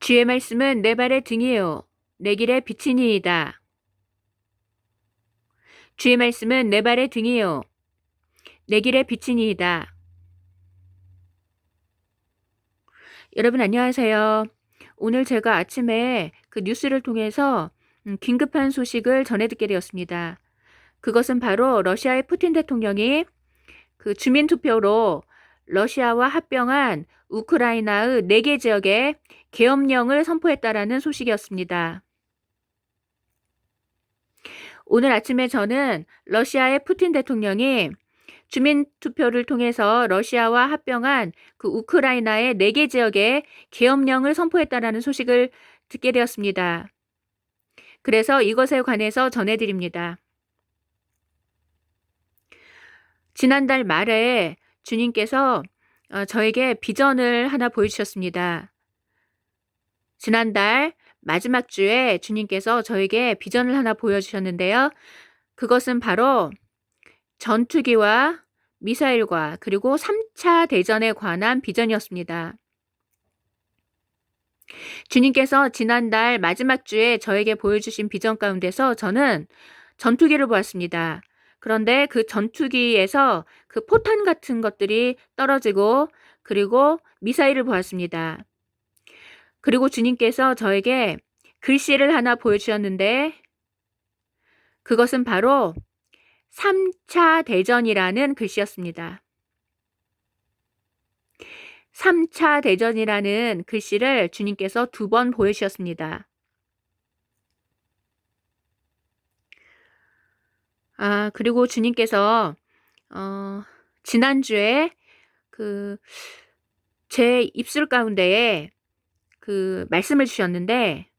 주의 말씀은 내 발의 등이요 내 길의 빛이니이다. 주의 말씀은 내 발의 등이요 내 길의 빛이니이다. 여러분 안녕하세요. 오늘 제가 아침에 그 뉴스를 통해서 긴급한 소식을 전해 듣게 되었습니다. 그것은 바로 러시아의 푸틴 대통령이 그 주민투표로 러시아와 합병한 우크라이나의 4개 지역에 계엄령을 선포했다라는 소식이었습니다. 오늘 아침에 저는 러시아의 푸틴 대통령이 주민투표를 통해서 러시아와 합병한 그 우크라이나의 4개 지역에 계엄령을 선포했다라는 소식을 듣게 되었습니다. 그래서 이것에 관해서 전해드립니다. 지난달 말에 주님께서 저에게 비전을 하나 보여주셨습니다. 지난달 마지막 주에 주님께서 저에게 비전을 하나 보여주셨는데요. 그것은 바로 전투기와 미사일과 그리고 3차 대전에 관한 비전이었습니다. 주님께서 지난달 마지막 주에 저에게 보여주신 비전 가운데서 저는 전투기를 보았습니다. 그런데 그 전투기에서 그 포탄 같은 것들이 떨어지고 그리고 미사일을 보았습니다. 그리고 주님께서 저에게 글씨를 하나 보여주셨는데 그것은 바로 3차 대전이라는 글씨였습니다. 3차 대전이라는 글씨를 주님께서 2번 보여주셨습니다. 그리고 주님께서 지난주에 제 입술 가운데에 그 말씀을 주셨는데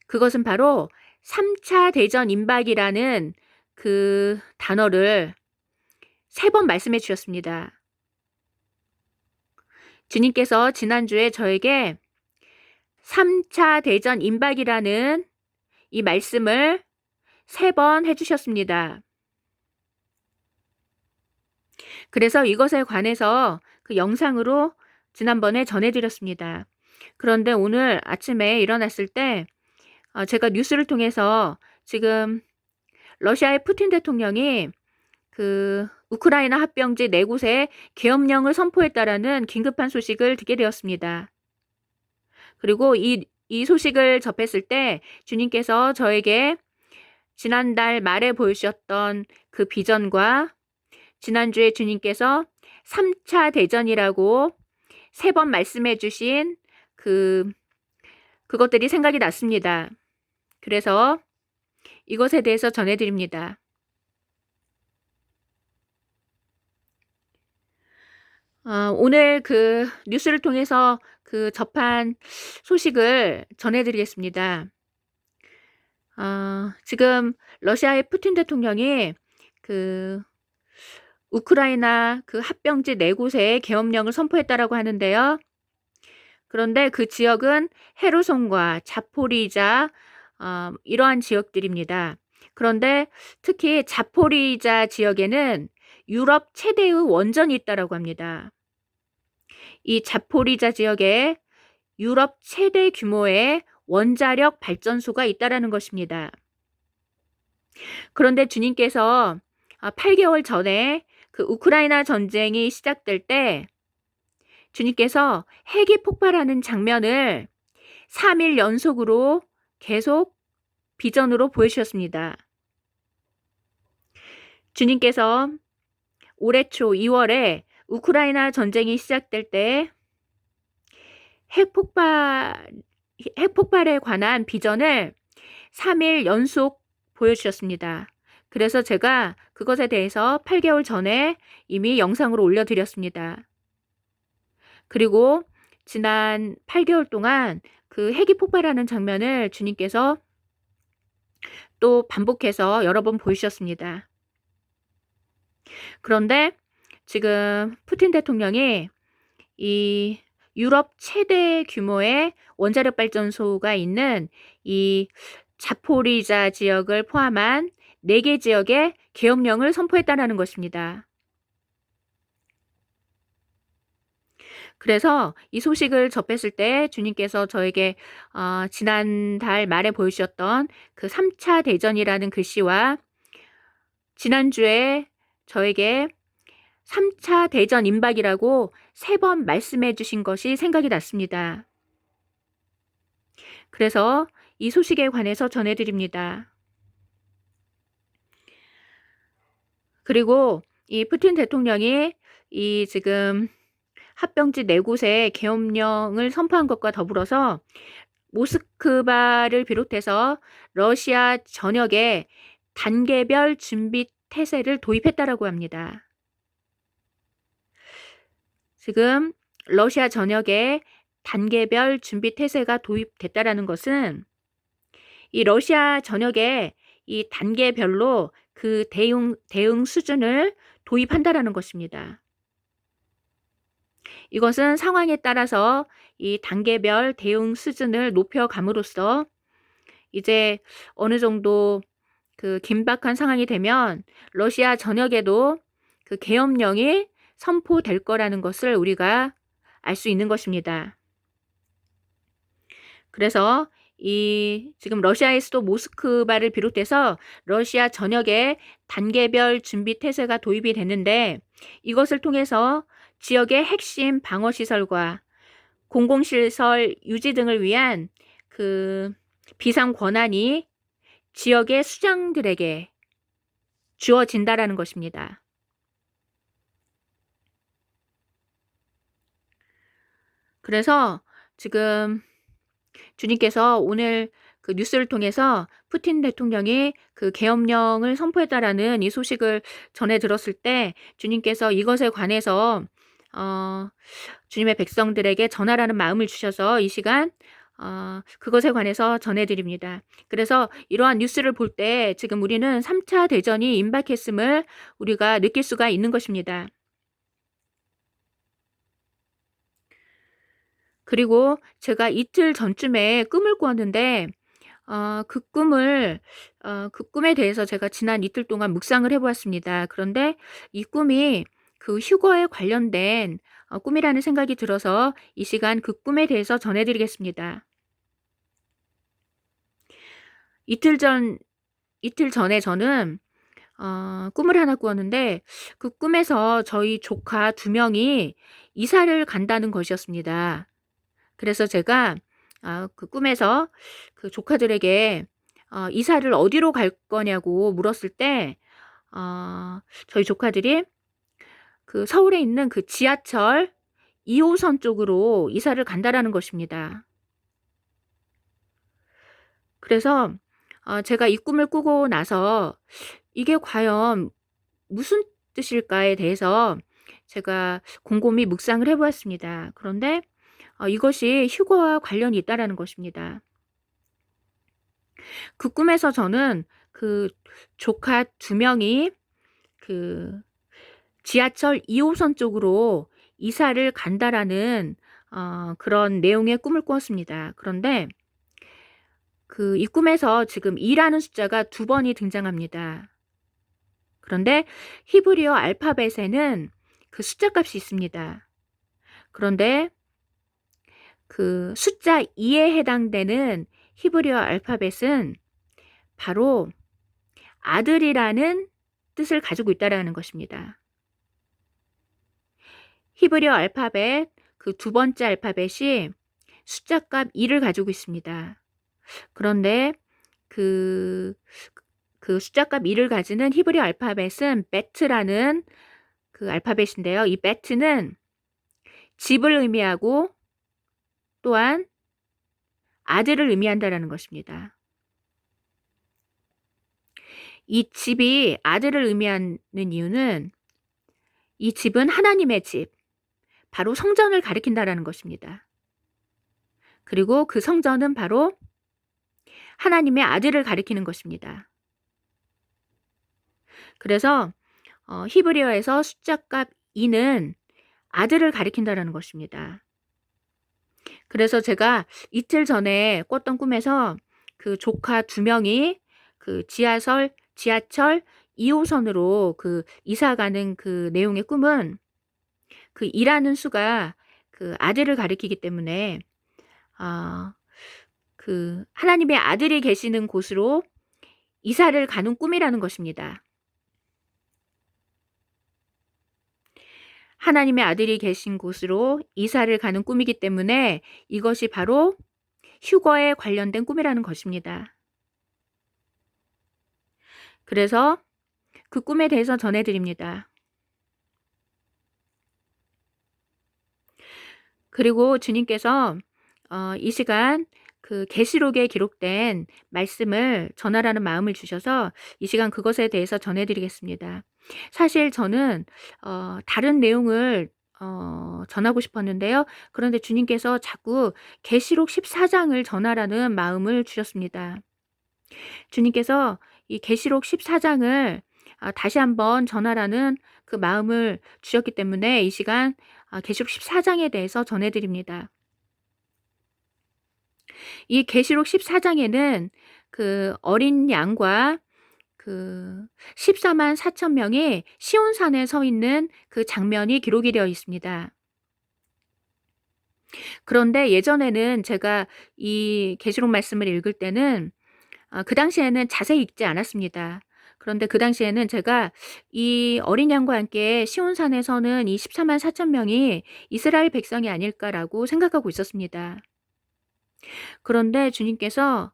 그것은 바로 3차 대전 임박이라는 그 단어를 3번 말씀해 주셨습니다. 주님께서 지난주에 저에게 3차 대전 임박이라는 이 말씀을 3번 해주셨습니다. 그래서 이것에 관해서 그 영상으로 지난번에 전해드렸습니다. 그런데 오늘 아침에 일어났을 때 제가 뉴스를 통해서 지금 러시아의 푸틴 대통령이 그 우크라이나 합병지 4곳에 계엄령을 선포했다라는 긴급한 소식을 듣게 되었습니다. 그리고 이 소식을 접했을 때 주님께서 저에게 지난달 말에 보여주셨던 그 비전과 지난주에 주님께서 3차 대전이라고 3번 말씀해 주신 그것들이 생각이 났습니다. 그래서 이것에 대해서 전해드립니다. 오늘 그 뉴스를 통해서 그 접한 소식을 전해드리겠습니다. 지금 러시아의 푸틴 대통령이 그 우크라이나 그 합병지 4곳에 계엄령을 선포했다라고 하는데요. 그런데 그 지역은 헤르손과 자포리자 이러한 지역들입니다. 그런데 특히 자포리자 지역에는 유럽 최대의 원전이 있다라고 합니다. 이 자포리자 지역에 유럽 최대 규모의 원자력 발전소가 있다라는 것입니다. 그런데 주님께서 8개월 전에 그 우크라이나 전쟁이 시작될 때 주님께서 핵이 폭발하는 장면을 3일 연속으로 계속 비전으로 보여주셨습니다. 주님께서 올해 초 2월에 우크라이나 전쟁이 시작될 때 핵폭발에 관한 비전을 3일 연속 보여주셨습니다. 그래서 제가 그것에 대해서 8개월 전에 이미 영상으로 올려드렸습니다. 그리고 지난 8개월 동안 그 핵이 폭발하는 장면을 주님께서 또 반복해서 여러 번 보여주셨습니다. 그런데 지금 푸틴 대통령이 이 유럽 최대 규모의 원자력 발전소가 있는 이 자포리자 지역을 포함한 4개 지역에 계엄령을 선포했다는 것입니다. 그래서 이 소식을 접했을 때 주님께서 저에게 지난달 말에 보여주셨던 그 3차 대전이라는 글씨와 지난주에 저에게 3차 대전 임박이라고 3번 말씀해 주신 것이 생각이 났습니다. 그래서 이 소식에 관해서 전해드립니다. 그리고 이 푸틴 대통령이 이 지금 합병지 4곳에 계엄령을 선포한 것과 더불어서 모스크바를 비롯해서 러시아 전역에 단계별 준비 태세를 도입했다라고 합니다. 지금 러시아 전역에 단계별 준비 태세가 도입됐다라는 것은 이 러시아 전역에 이 단계별로 그 대응 수준을 도입한다라는 것입니다. 이것은 상황에 따라서 이 단계별 대응 수준을 높여감으로써 이제 어느 정도 그 긴박한 상황이 되면 러시아 전역에도 그 계엄령이 선포될 거라는 것을 우리가 알 수 있는 것입니다. 그래서 이 지금 러시아의 수도 모스크바를 비롯해서 러시아 전역에 단계별 준비 태세가 도입이 됐는데 이것을 통해서 지역의 핵심 방어 시설과 공공시설 유지 등을 위한 그 비상 권한이 지역의 수장들에게 주어진다라는 것입니다. 그래서 지금 주님께서 오늘 그 뉴스를 통해서 푸틴 대통령이 그 계엄령을 선포했다라는 이 소식을 전해 들었을 때 주님께서 이것에 관해서 주님의 백성들에게 전하라는 마음을 주셔서 이 시간 그것에 관해서 전해드립니다. 그래서 이러한 뉴스를 볼 때 지금 우리는 3차 대전이 임박했음을 우리가 느낄 수가 있는 것입니다. 그리고 제가 이틀 전쯤에 꿈을 꾸었는데 그 꿈에 대해서 제가 지난 이틀 동안 묵상을 해보았습니다. 그런데 이 꿈이 그 휴거에 관련된 꿈이라는 생각이 들어서 이 시간 그 꿈에 대해서 전해드리겠습니다. 이틀 전에 저는 꿈을 하나 꾸었는데 그 꿈에서 저희 조카 2명이 이사를 간다는 것이었습니다. 그래서 제가 그 꿈에서 그 조카들에게 이사를 어디로 갈 거냐고 물었을 때 저희 조카들이 그 서울에 있는 그 지하철 2호선 쪽으로 이사를 간다라는 것입니다. 그래서 제가 이 꿈을 꾸고 나서 이게 과연 무슨 뜻일까에 대해서 제가 곰곰이 묵상을 해보았습니다. 그런데 이것이 휴거와 관련이 있다라는 것입니다. 그 꿈에서 저는 그 조카 2명이 그 지하철 2호선 쪽으로 이사를 간다라는 그런 내용의 꿈을 꾸었습니다. 그런데 그 이 꿈에서 지금 2라는 숫자가 2번이 등장합니다. 그런데 히브리어 알파벳에는 그 숫자 값이 있습니다. 그런데 그 숫자 2에 해당되는 히브리어 알파벳은 바로 아들이라는 뜻을 가지고 있다라는 것입니다. 히브리어 알파벳 그 2번째 알파벳이 숫자값 2를 가지고 있습니다. 그런데 그 숫자값 2를 가지는 히브리어 알파벳은 베트라는 그 알파벳인데요. 이 베트는 집을 의미하고 또한 아들을 의미한다라는 것입니다. 이 집이 아들을 의미하는 이유는 이 집은 하나님의 집, 바로 성전을 가리킨다라는 것입니다. 그리고 그 성전은 바로 하나님의 아들을 가리키는 것입니다. 그래서 히브리어에서 숫자값 2는 아들을 가리킨다라는 것입니다. 그래서 제가 이틀 전에 꿨던 꿈에서 그 조카 2명이 그 지하철 2호선으로 그 이사 가는 그 내용의 꿈은 그 2라는 수가 그 그 아들을 가리키기 때문에 아 그 하나님의 아들이 계시는 곳으로 이사를 가는 꿈이라는 것입니다. 하나님의 아들이 계신 곳으로 이사를 가는 꿈이기 때문에 이것이 바로 휴거에 관련된 꿈이라는 것입니다. 그래서 그 꿈에 대해서 전해 드립니다. 그리고 주님께서 이 시간 그 계시록에 기록된 말씀을 전하라는 마음을 주셔서 이 시간 그것에 대해서 전해 드리겠습니다. 사실 저는 다른 내용을 전하고 싶었는데요. 그런데 주님께서 자꾸 계시록 14장을 전하라는 마음을 주셨습니다. 주님께서 이 계시록 14장을 다시 한번 전하라는 그 마음을 주셨기 때문에 이 시간 계시록 14장에 대해서 전해 드립니다. 이 계시록 14장에는 그 어린 양과 그 14만 4천 명이 시온산에 서 있는 그 장면이 기록이 되어 있습니다. 그런데 예전에는 제가 이 계시록 말씀을 읽을 때는 그 당시에는 자세히 읽지 않았습니다. 그런데 그 당시에는 제가 이 어린 양과 함께 시온산에 서는 이 14만 4천 명이 이스라엘 백성이 아닐까라고 생각하고 있었습니다. 그런데 주님께서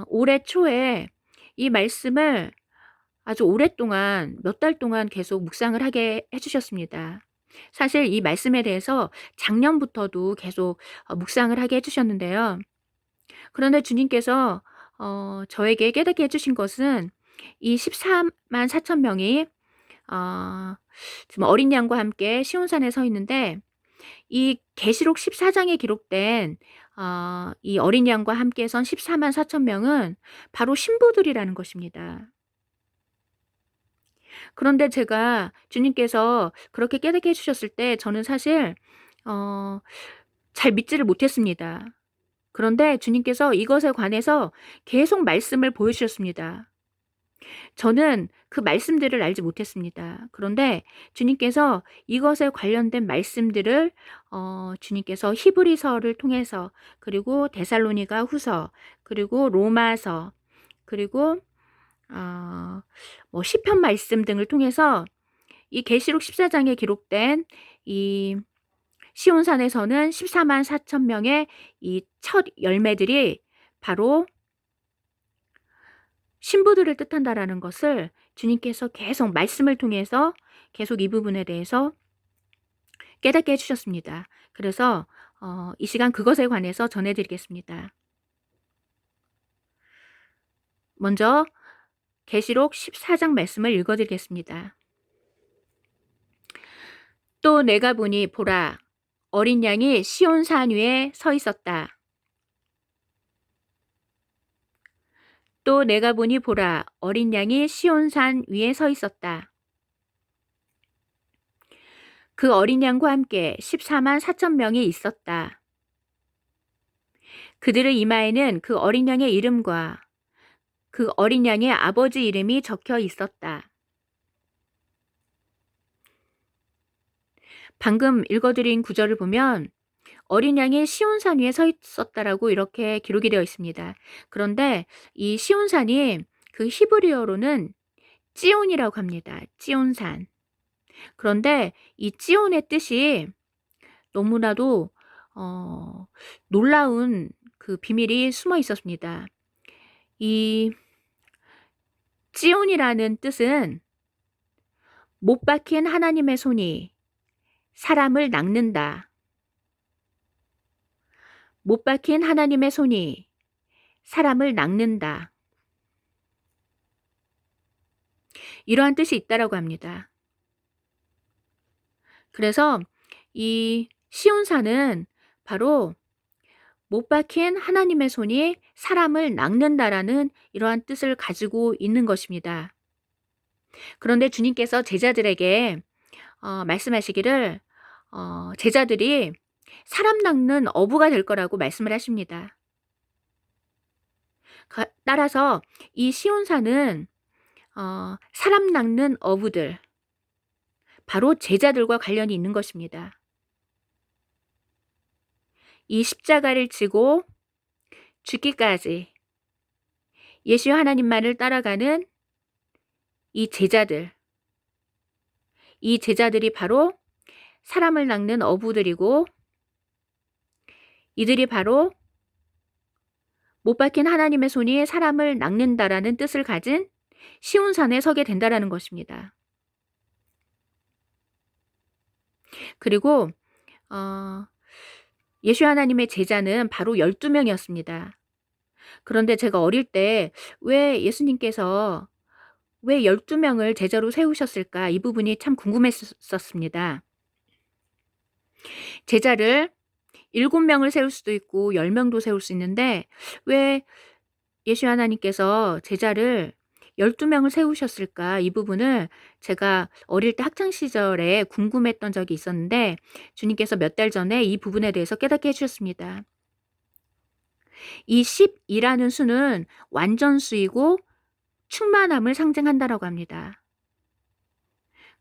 올해 초에 이 말씀을 아주 오랫동안 몇 달 동안 계속 묵상을 하게 해 주셨습니다. 사실 이 말씀에 대해서 작년부터도 계속 묵상을 하게 해 주셨는데요. 그런데 주님께서 저에게 깨닫게 해 주신 것은 이 14만 4천 명이 어 지금 어린 양과 함께 시온산에 서 있는데 이 계시록 14장에 기록된 이 어린 양과 함께 선 14만 4천 명은 바로 신부들이라는 것입니다. 그런데 제가 주님께서 그렇게 깨닫게 해 주셨을 때 저는 사실 어 잘 믿지를 못했습니다. 그런데 주님께서 이것에 관해서 계속 말씀을 보여주셨습니다. 저는 그 말씀들을 알지 못했습니다. 그런데 주님께서 이것에 관련된 말씀들을 주님께서 히브리서를 통해서 그리고 데살로니가 후서 그리고 로마서 그리고 뭐 시편 말씀 등을 통해서 이 계시록 14장에 기록된 이 시온산에서는 14만 4천 명의 이 첫 열매들이 바로 신부들을 뜻한다라는 것을 주님께서 계속 말씀을 통해서 계속 이 부분에 대해서 깨닫게 해 주셨습니다. 그래서 이 시간 그것에 관해서 전해 드리겠습니다. 먼저 계시록 14장 말씀을 읽어 드리겠습니다. 또 내가 보니 보라 어린 양이 시온산 위에 서 있었다. 또 내가 보니 보라 어린 양이 시온산 위에 서 있었다. 그 어린 양과 함께 14만 4천 명이 있었다. 그들의 이마에는 그 어린 양의 이름과 그 어린 양의 아버지 이름이 적혀 있었다. 방금 읽어드린 구절을 보면 어린 양이 시온산 위에 서 있었다라고 이렇게 기록이 되어 있습니다. 그런데 이 시온산이 그 히브리어로는 찌온이라고 합니다. 찌온산. 그런데 이 찌온의 뜻이 너무나도 놀라운 그 비밀이 숨어 있었습니다. 이 찌온이라는 뜻은 못 박힌 하나님의 손이 사람을 낚는다. 못 박힌 하나님의 손이 사람을 낚는다. 이러한 뜻이 있다라고 합니다. 그래서 이 시온산은 바로 못 박힌 하나님의 손이 사람을 낚는다라는 이러한 뜻을 가지고 있는 것입니다. 그런데 주님께서 제자들에게 말씀하시기를 제자들이 사람 낚는 어부가 될 거라고 말씀을 하십니다. 따라서 이 시온산은 사람 낚는 어부들, 바로 제자들과 관련이 있는 것입니다. 이 십자가를 지고 죽기까지 예수 하나님만을 따라가는 이 제자들이 바로 사람을 낚는 어부들이고, 이들이 바로 못 박힌 하나님의 손이 사람을 낚는다라는 뜻을 가진 시온산에 서게 된다라는 것입니다. 그리고 예수 하나님의 제자는 바로 12명이었습니다. 그런데 제가 어릴 때 왜 예수님께서 왜 12명을 제자로 세우셨을까? 이 부분이 참 궁금했었습니다. 제자를 7명을 세울 수도 있고 10명도 세울 수 있는데 왜 예수 하나님께서 제자를 12명을 세우셨을까? 이 부분을 제가 어릴 때 학창 시절에 궁금했던 적이 있었는데 주님께서 몇 달 전에 이 부분에 대해서 깨닫게 해주셨습니다. 이 10이라는 수는 완전수이고 충만함을 상징한다라고 합니다.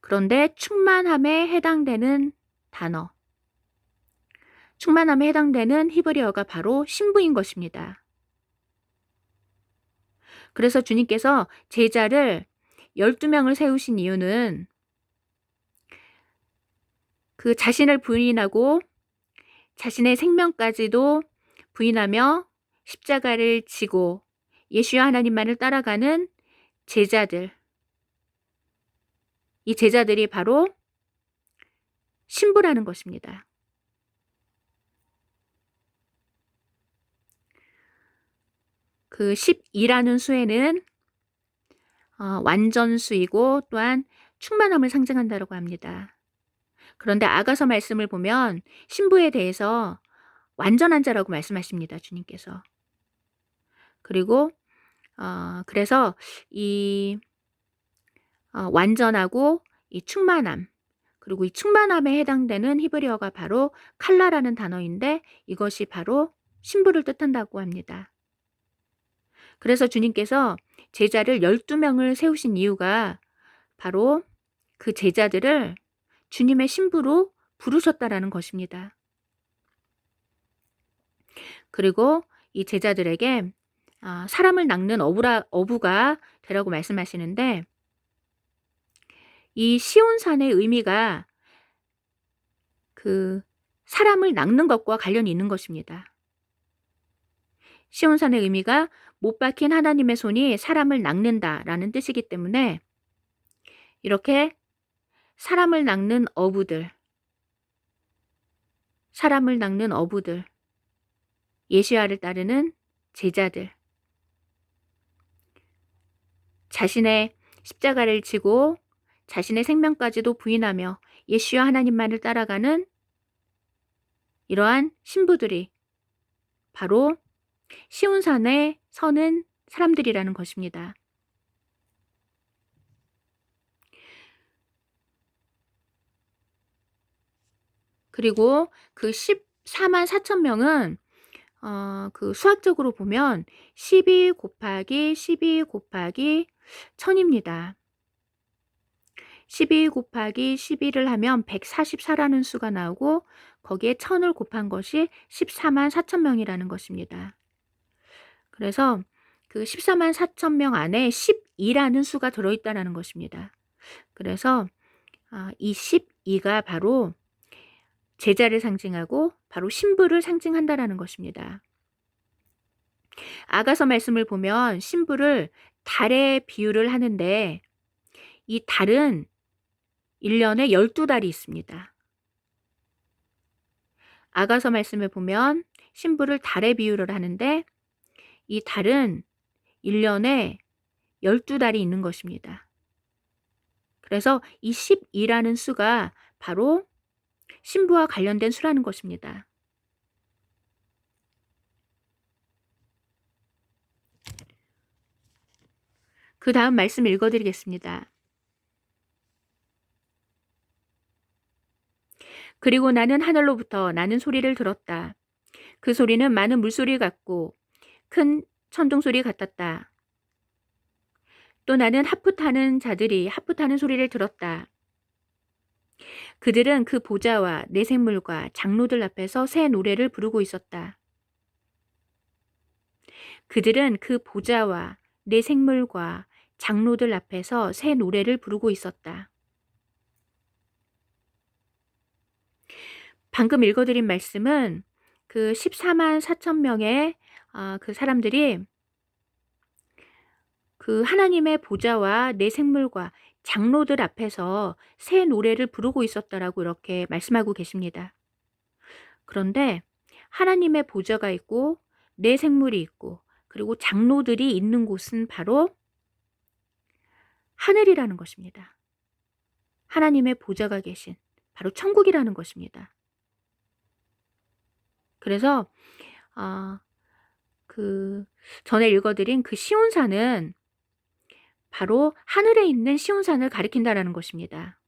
그런데 충만함에 해당되는 단어, 충만함에 해당되는 히브리어가 바로 신부인 것입니다. 그래서 주님께서 제자를 12명을 세우신 이유는 그 자신을 부인하고 자신의 생명까지도 부인하며 십자가를 지고 예수 하나님만을 따라가는 제자들, 이 제자들이 바로 신부라는 것입니다. 그 12라는 수에는 완전수이고 또한 충만함을 상징한다고 합니다. 그런데 아가서 말씀을 보면 신부에 대해서 완전한 자라고 말씀하십니다. 주님께서. 그리고 그래서 이 완전하고 이 충만함, 그리고 이 충만함에 해당되는 히브리어가 바로 칼라라는 단어인데 이것이 바로 신부를 뜻한다고 합니다. 그래서 주님께서 제자를 12명을 세우신 이유가 바로 그 제자들을 주님의 신부로 부르셨다라는 것입니다. 그리고 이 제자들에게 사람을 낚는 어부가 되라고 말씀하시는데 이 시온산의 의미가 그 사람을 낚는 것과 관련이 있는 것입니다. 시온산의 의미가 못 박힌 하나님의 손이 사람을 낚는다라는 뜻이기 때문에 이렇게 사람을 낚는 어부들, 예수야를 따르는 제자들, 자신의 십자가를 지고 자신의 생명까지도 부인하며 예수야 하나님만을 따라가는 이러한 신부들이 바로 시온산에 서는 사람들이라는 것입니다. 그리고 그 14만 4천 명은 그 수학적으로 보면 12 곱하기 12 곱하기 1000입니다. 12 곱하기 12를 하면 144라는 수가 나오고 거기에 1000을 곱한 것이 14만 4천 명이라는 것입니다. 그래서 그 14만 4천 명 안에 12라는 수가 들어있다는 것입니다. 그래서 이 12가 바로 제자를 상징하고 바로 신부를 상징한다라는 것입니다. 아가서 말씀을 보면 신부를 달에 비유를 하는데 이 달은 1년에 12달이 있습니다. 아가서 말씀을 보면 신부를 달에 비유를 하는데 이 달은 1년에 12달이 있는 것입니다. 그래서 이 12라는 수가 바로 신부와 관련된 수라는 것입니다. 그 다음 말씀 읽어드리겠습니다. 그리고 나는 하늘로부터 나는 소리를 들었다. 그 소리는 많은 물소리 같고 큰 천둥소리 같았다. 또 나는 하프 타는 자들이 하프 타는 소리를 들었다. 그들은 그 보좌와 내 생물과 장로들 앞에서 새 노래를 부르고 있었다. 그들은 그 보좌와 내 생물과 장로들 앞에서 새 노래를 부르고 있었다. 방금 읽어드린 말씀은 그 14만 4천 명의 그 사람들이 그 하나님의 보좌와 내 생물과 장로들 앞에서 새 노래를 부르고 있었다라고 이렇게 말씀하고 계십니다. 그런데 하나님의 보좌가 있고 내 생물이 있고 그리고 장로들이 있는 곳은 바로 하늘이라는 것입니다. 하나님의 보좌가 계신 바로 천국이라는 것입니다. 그래서 그 전에 읽어드린 그 시온산은 바로 하늘에 있는 시온산을 가리킨다라는 것입니다.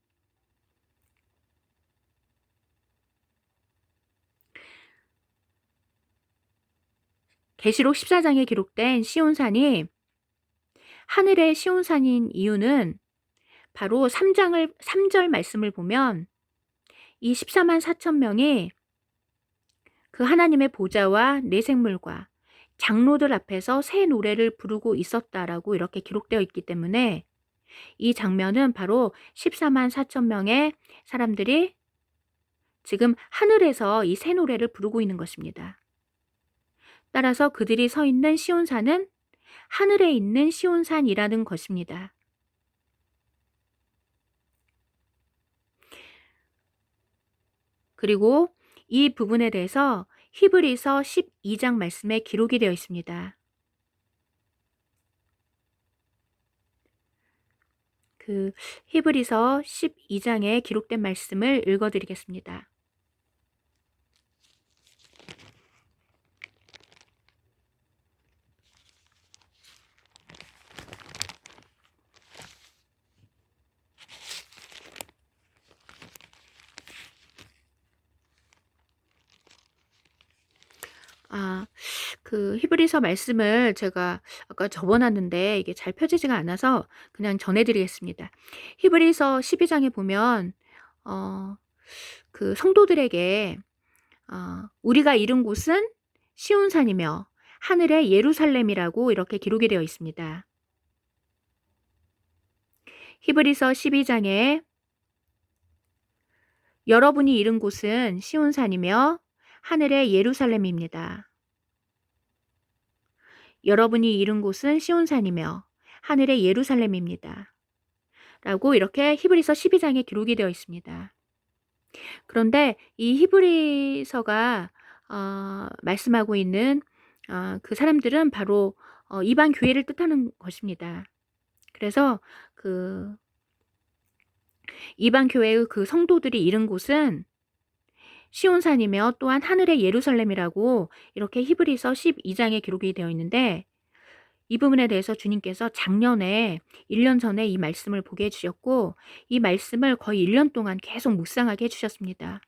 계시록 14장에 기록된 시온산이 하늘의 시온산인 이유는 바로 3절 말씀을 보면 이 14만 4천 명이 그 하나님의 보좌와 내 생물과 장로들 앞에서 새 노래를 부르고 있었다라고 이렇게 기록되어 있기 때문에 이 장면은 바로 14만 4천 명의 사람들이 지금 하늘에서 이 새 노래를 부르고 있는 것입니다. 따라서 그들이 서 있는 시온산은 하늘에 있는 시온산이라는 것입니다. 그리고 이 부분에 대해서 히브리서 12장 말씀에 기록이 되어 있습니다. 그 히브리서 12장에 기록된 말씀을 읽어드리겠습니다. 그 히브리서 말씀을 제가 아까 적어놨는데 이게 잘 펴지지가 않아서 그냥 전해드리겠습니다. 히브리서 12장에 보면 그 성도들에게 우리가 이른 곳은 시온산이며 하늘의 예루살렘이라고 이렇게 기록이 되어 있습니다. 히브리서 12장에 여러분이 이른 곳은 시온산이며 하늘의 예루살렘입니다. 여러분이 이른 곳은 시온산이며 하늘의 예루살렘입니다. 라고 이렇게 히브리서 12장에 기록이 되어 있습니다. 그런데 이 히브리서가 말씀하고 있는 그 사람들은 바로 이방 교회를 뜻하는 것입니다. 그래서 그 이방 교회의 그 성도들이 이른 곳은 시온산이며 또한 하늘의 예루살렘이라고 이렇게 히브리서 12장에 기록이 되어 있는데 이 부분에 대해서 주님께서 작년에 1년 전에 이 말씀을 보게 해주셨고 이 말씀을 거의 1년 동안 계속 묵상하게 해주셨습니다.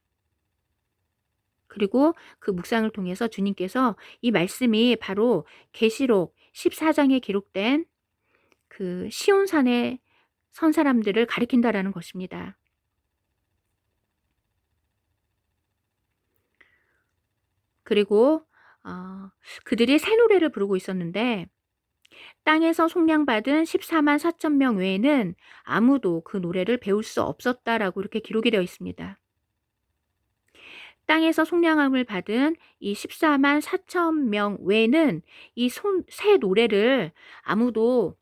그리고 그 묵상을 통해서 주님께서 이 말씀이 바로 계시록 14장에 기록된 그 시온산에 선 사람들을 가리킨다라는 것입니다. 그리고 그들이 새 노래를 부르고 있었는데 땅에서 속량받은 14만 4천 명 외에는 아무도 그 노래를 배울 수 없었다라고 이렇게 기록이 되어 있습니다. 땅에서 속량함을 받은 이 14만 4천 명 외에는 이 새 노래를 아무도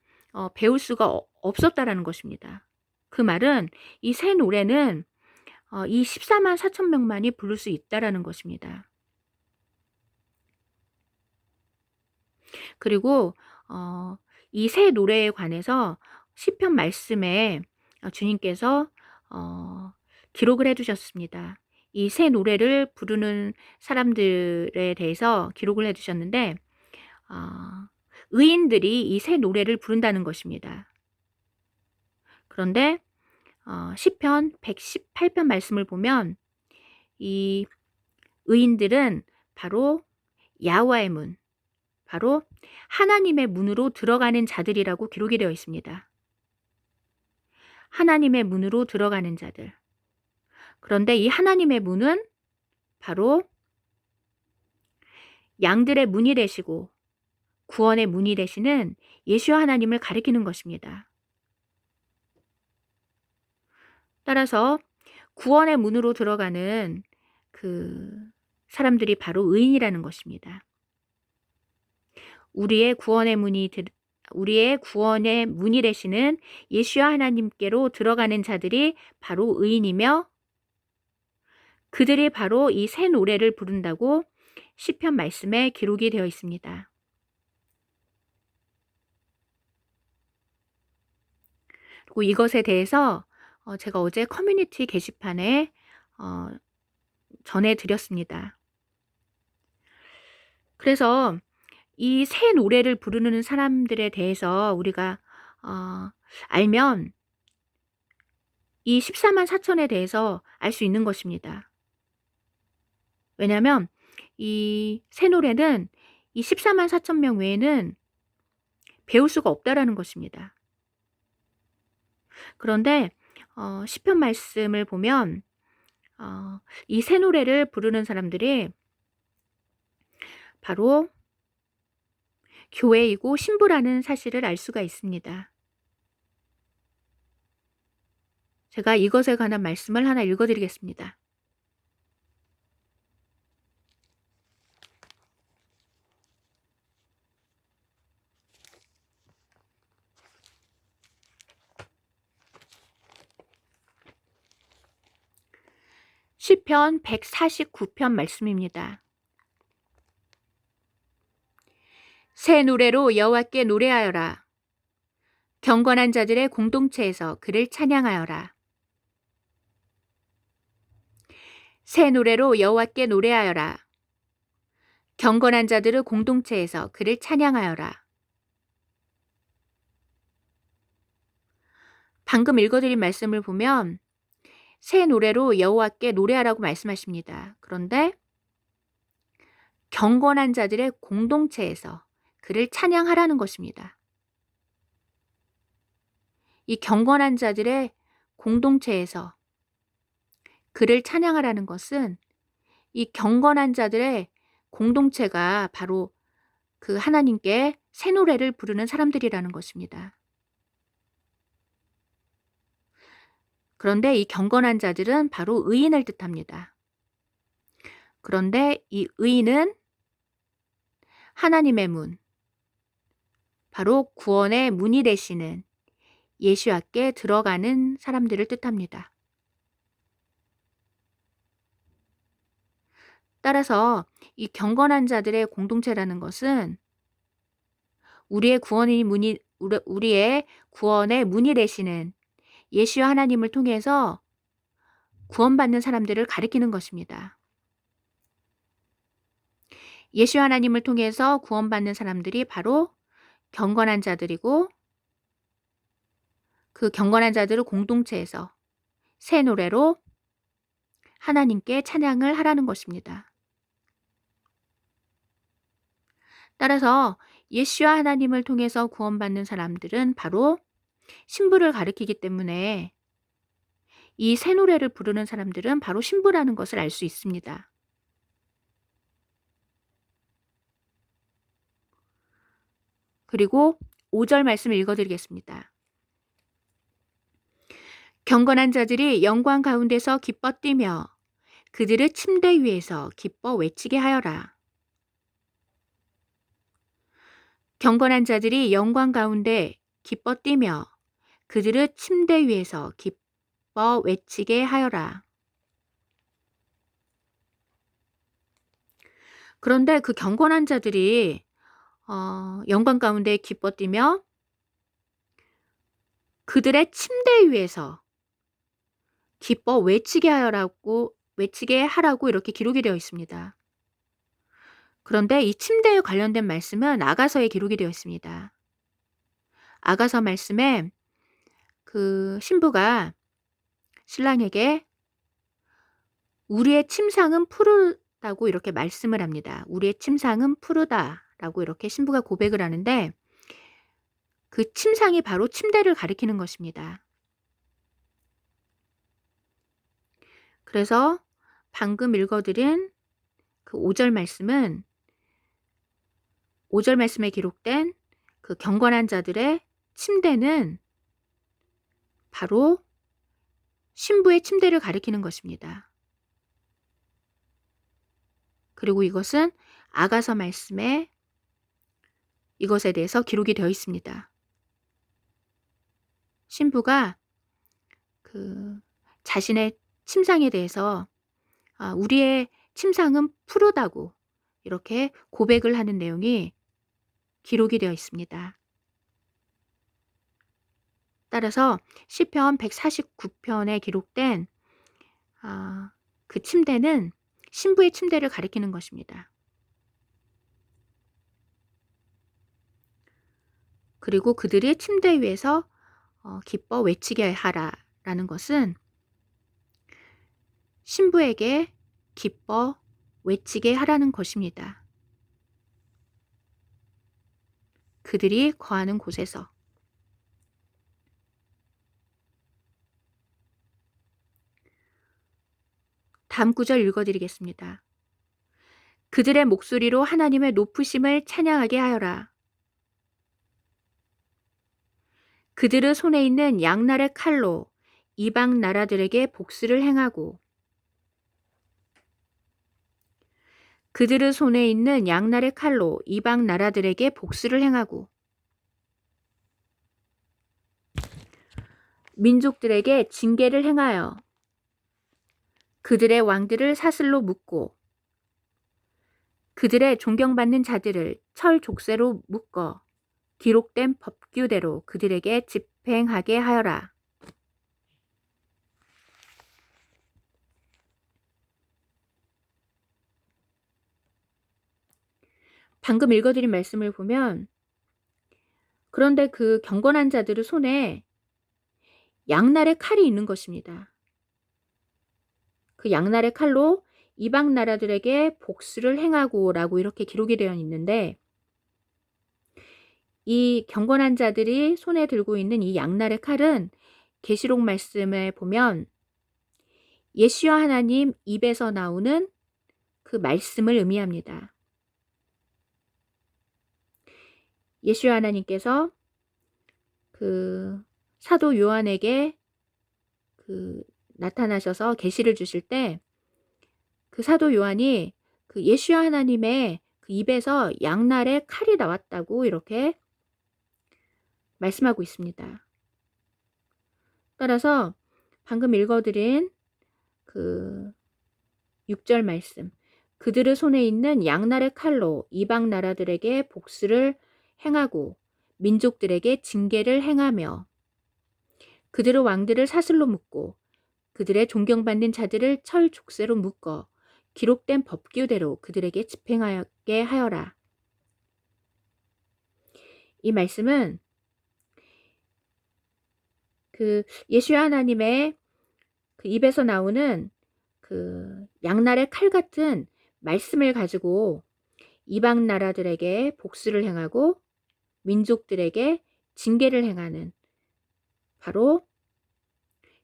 배울 수가 없었다라는 것입니다. 그 말은 이 새 노래는 이 14만 4천 명만이 부를 수 있다라는 것입니다. 그리고 이 새 노래에 관해서 시편 말씀에 주님께서 기록을 해주셨습니다. 이 새 노래를 부르는 사람들에 대해서 기록을 해주셨는데 의인들이 이 새 노래를 부른다는 것입니다. 그런데 시편 118편 말씀을 보면 이 의인들은 바로 야훼와의 문, 바로 하나님의 문으로 들어가는 자들이라고 기록이 되어 있습니다. 하나님의 문으로 들어가는 자들. 그런데 이 하나님의 문은 바로 양들의 문이 되시고 구원의 문이 되시는 예수와 하나님을 가리키는 것입니다. 따라서 구원의 문으로 들어가는 그 사람들이 바로 의인이라는 것입니다. 우리의 구원의 문이 되시는 예수와 하나님께로 들어가는 자들이 바로 의인이며 그들이 바로 이 새 노래를 부른다고 시편 말씀에 기록이 되어 있습니다. 그리고 이것에 대해서 제가 어제 커뮤니티 게시판에 전해드렸습니다. 그래서 이 새 노래를 부르는 사람들에 대해서 우리가 알면 이 14만 4천에 대해서 알 수 있는 것입니다. 왜냐하면 이 새 노래는 이 14만 4천 명 외에는 배울 수가 없다라는 것입니다. 그런데 시편 말씀을 보면 이 새 노래를 부르는 사람들이 바로 교회이고 신부라는 사실을 알 수가 있습니다. 제가 이것에 관한 말씀을 하나 읽어드리겠습니다. 시편 149편 말씀입니다. 새 노래로 여호와께 노래하여라. 경건한 자들의 공동체에서 그를 찬양하여라. 새 노래로 여호와께 노래하여라. 경건한 자들의 공동체에서 그를 찬양하여라. 방금 읽어드린 말씀을 보면 새 노래로 여호와께 노래하라고 말씀하십니다. 그런데 경건한 자들의 공동체에서 그를 찬양하라는 것입니다. 이 경건한 자들의 공동체에서 그를 찬양하라는 것은 이 경건한 자들의 공동체가 바로 그 하나님께 새 노래를 부르는 사람들이라는 것입니다. 그런데 이 경건한 자들은 바로 의인을 뜻합니다. 그런데 이 의인은 하나님의 문, 바로 구원의 문이 되시는 예수께 들어가는 사람들을 뜻합니다. 따라서 이 경건한 자들의 공동체라는 것은 우리의 구원의 문이 되시는 예수와 하나님을 통해서 구원받는 사람들을 가리키는 것입니다. 예수 하나님을 통해서 구원받는 사람들이 바로 경건한 자들이고 그 경건한 자들을 공동체에서 새 노래로 하나님께 찬양을 하라는 것입니다. 따라서 예수와 하나님을 통해서 구원받는 사람들은 바로 신부를 가리키기 때문에 이 새 노래를 부르는 사람들은 바로 신부라는 것을 알 수 있습니다. 그리고 5절 말씀을 읽어드리겠습니다. 경건한 자들이 영광 가운데서 기뻐 뛰며 그들의 침대 위에서 기뻐 외치게 하여라. 경건한 자들이 영광 가운데 기뻐 뛰며 그들의 침대 위에서 기뻐 외치게 하여라. 그런데 그 경건한 자들이 영광 가운데 기뻐 뛰며 그들의 침대 위에서 기뻐 외치게 하라고 이렇게 기록이 되어 있습니다. 그런데 이 침대에 관련된 말씀은 아가서에 기록이 되어 있습니다. 아가서 말씀에 그 신부가 신랑에게 우리의 침상은 푸르다고 이렇게 말씀을 합니다. 우리의 침상은 푸르다라고 이렇게 신부가 고백을 하는데 그 침상이 바로 침대를 가리키는 것입니다. 그래서 방금 읽어드린 그 5절 말씀은 5절 말씀에 기록된 그 경건한 자들의 침대는 바로 신부의 침대를 가리키는 것입니다. 그리고 이것은 아가서 말씀에 이것에 대해서 기록이 되어 있습니다. 신부가 그 자신의 침상에 대해서 우리의 침상은 푸르다고 이렇게 고백을 하는 내용이 기록이 되어 있습니다. 따라서 시편 149편에 기록된 그 침대는 신부의 침대를 가리키는 것입니다. 그리고 그들이 침대 위에서 기뻐 외치게 하라라는 것은 신부에게 기뻐 외치게 하라는 것입니다. 그들이 거하는 곳에서. 다음 구절 읽어드리겠습니다. 그들의 목소리로 하나님의 높으심을 찬양하게 하여라. 그들의 손에 있는 양날의 칼로 이방 나라들에게 복수를 행하고 그들의 손에 있는 양날의 칼로 이방 나라들에게 복수를 행하고 민족들에게 징계를 행하여 그들의 왕들을 사슬로 묶고 그들의 존경받는 자들을 철 족쇄로 묶어 기록된 법규대로 그들에게 집행하게 하여라. 방금 읽어드린 말씀을 보면 그런데 그 경건한 자들의 손에 양날의 칼이 있는 것입니다. 그 양날의 칼로 이방 나라들에게 복수를 행하고 라고 이렇게 기록이 되어 있는데 이 경건한 자들이 손에 들고 있는 이 양날의 칼은 계시록 말씀에 보면 예시와 하나님 입에서 나오는 그 말씀을 의미합니다. 예시와 하나님께서 그 사도 요한에게 나타나셔서 계시를 주실 때 그 사도 요한이 그 예시와 하나님의 그 입에서 양날의 칼이 나왔다고 이렇게 말씀하고 있습니다. 따라서 방금 읽어드린 그 6절 말씀 그들의 손에 있는 양날의 칼로 이방 나라들에게 복수를 행하고 민족들에게 징계를 행하며 그들의 왕들을 사슬로 묶고 그들의 존경받는 자들을 철 족쇄로 묶어 기록된 법규대로 그들에게 집행하게 하여라. 이 말씀은 그 예수야 하나님의 그 입에서 나오는 그 양날의 칼 같은 말씀을 가지고 이방 나라들에게 복수를 행하고 민족들에게 징계를 행하는 바로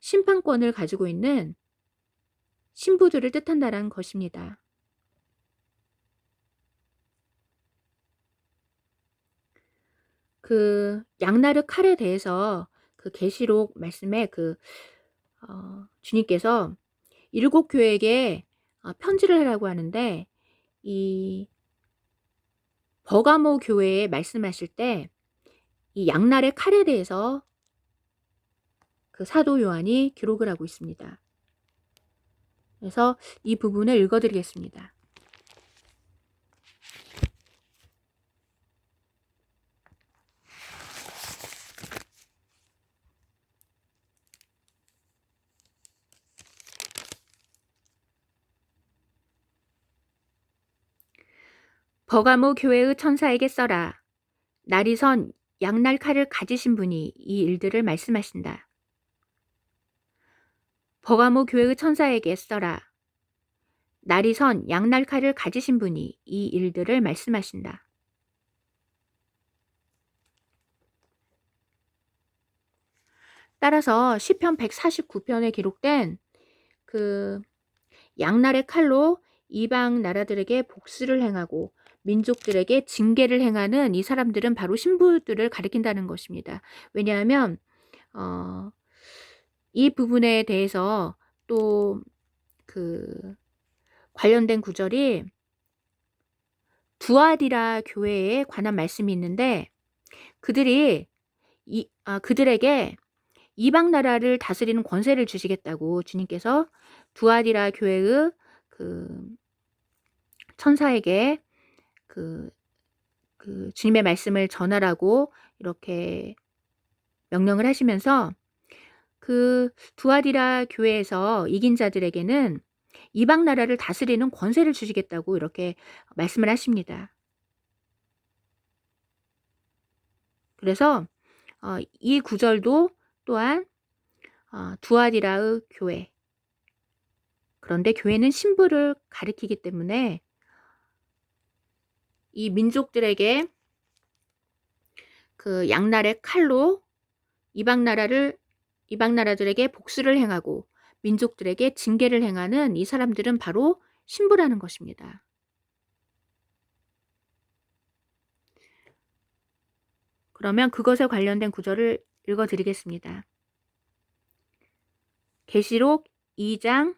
심판권을 가지고 있는 신부들을 뜻한다는 것입니다. 그 양날의 칼에 대해서 그 계시록 말씀에 주님께서 7 교회에게 편지를 하라고 하는데 이 버가모 교회에 말씀하실 때 이 양날의 칼에 대해서 그 사도 요한이 기록을 하고 있습니다. 그래서 이 부분을 읽어드리겠습니다. 버가모 교회의 천사에게 써라. 날이 선 양날 칼을 가지신 분이 이 일들을 말씀하신다. 버가모 교회의 천사에게 써라. 날이 선 양날 칼을 가지신 분이 이 일들을 말씀하신다. 따라서 시편 149편에 기록된 그 양날의 칼로 이방 나라들에게 복수를 행하고 민족들에게 징계를 행하는 이 사람들은 바로 신부들을 가리킨다는 것입니다. 왜냐하면 이 부분에 대해서 또 그 관련된 구절이 두아디라 교회에 관한 말씀이 있는데 그들에게 이방 나라를 다스리는 권세를 주시겠다고 주님께서 두아디라 교회의 그 천사에게 그 주님의 말씀을 전하라고 이렇게 명령을 하시면서 그 두아디라 교회에서 이긴 자들에게는 이방 나라를 다스리는 권세를 주시겠다고 이렇게 말씀을 하십니다. 그래서 이 구절도 또한 두아디라의 교회, 그런데 교회는 신부를 가리키기 때문에 이 민족들에게 그 양날의 칼로 이방 나라들에게 복수를 행하고 민족들에게 징계를 행하는 이 사람들은 바로 신부라는 것입니다. 그러면 그것에 관련된 구절을 읽어드리겠습니다. 계시록 2장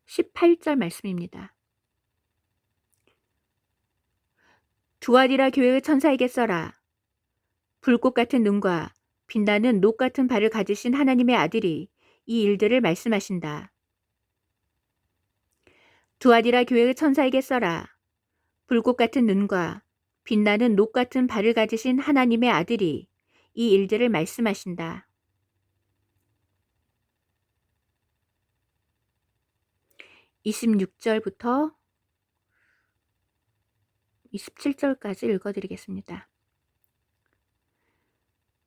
18절 말씀입니다. 두아디라 교회의 천사에게 써라. 불꽃 같은 눈과 빛나는 녹 같은 발을 가지신 하나님의 아들이 이 일들을 말씀하신다. 두아디라 교회의 천사에게 써라. 불꽃 같은 눈과 빛나는 녹 같은 발을 가지신 하나님의 아들이 이 일들을 말씀하신다. (26절부터) 27절까지 읽어드리겠습니다.